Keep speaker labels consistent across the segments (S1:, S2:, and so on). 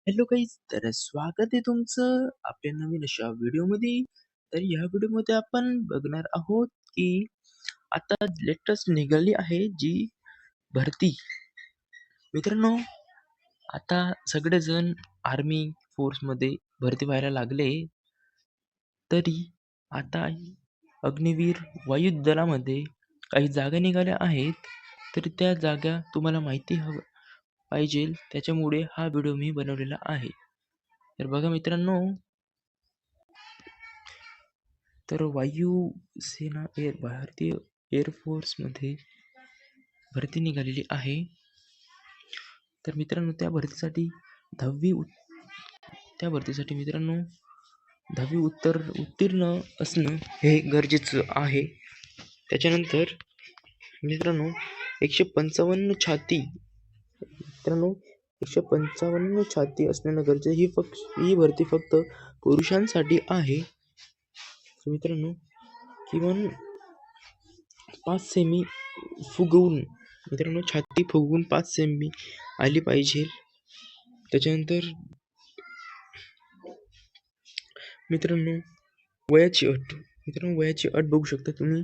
S1: Hello guys, तर स्वागत आहे तुमचं आपल्या नवीन अशा व्हिडिओमध्ये. तर या व्हिडिओमध्ये आपण बघणार आहोत की आता लेटेस्ट निघाली आहे जी भरती. मित्रांनो, आता सगळेजण आर्मी फोर्समध्ये भरती व्हायला लागले. तरी आता अग्निवीर वायुदलामध्ये काही जागा निघाल्या आहेत. तर त्या जागा तुम्हाला माहिती पाहिजे, त्याच्यामुळे हा व्हिडिओ मी बनवलेला आहे. तर बघा मित्रांनो, तर वायुसेना भारतीय एअरफोर्समध्ये भरती निघालेली आहे. तर मित्रांनो, त्या भरतीसाठी मित्रांनो 10वी उत्तीर्ण असणं हे गरजेचं आहे. त्याच्यानंतर मित्रांनो 155 छाती मित्रांनो 155 छाती असणं गरजेचं. ही भरती फक्त पुरुषांसाठी आहे. मित्रांनो, किमान 5 सेमी फुगवून मित्रांनो छाती फुगवून 5 सेमी आली पाहिजे. त्याच्यानंतर मित्रांनो वयाची अट बघू शकता तुम्ही.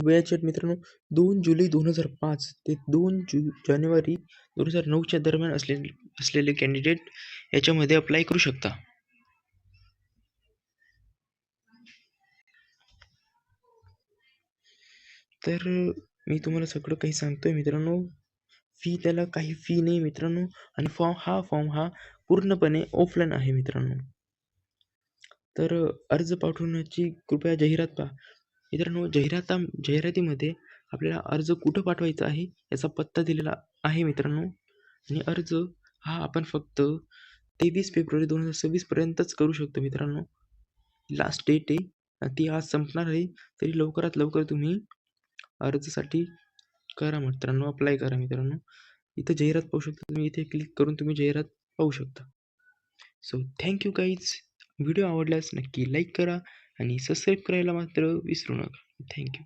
S1: वयाची अट मित्रांनो 2 जुलै 2005 ते 2 जानेवारी 2009 दरम्यान असलेले कॅन्डिडेट याच्यामध्ये अप्लाय करू शकता. तर मी तुम्हाला सगळं काही सांगतोय मित्रांनो. त्याला काही फी नाही मित्रांनो, आणि फॉर्म हा पूर्णपणे ऑफलाईन आहे मित्रांनो. तर अर्ज पाठवण्याची कृपया जाहिरात पहा मित्रांनो. जाहिरातीमध्ये आपल्याला अर्ज कुठं पाठवायचा आहे याचा पत्ता दिलेला आहे मित्रांनो. आणि अर्ज हा आपण फक्त 23 फेब्रुवारी 2026 पर्यंतच करू शकतो मित्रांनो. लास्ट डेट आहे, ती आज संपणार आहे. तरी लवकरात लवकर तुम्ही अर्जासाठी करा मित्रांनो, अप्लाय करा मित्रांनो. इथं जाहिरात पाहू शकता तुम्ही, इथे क्लिक करून तुम्ही जाहिरात पाहू शकता. So thank you guys. व्हिडिओ आवडल्यास नक्की लाईक करा आणि सबस्क्राईब करायला मात्र विसरू नका. थँक्यू.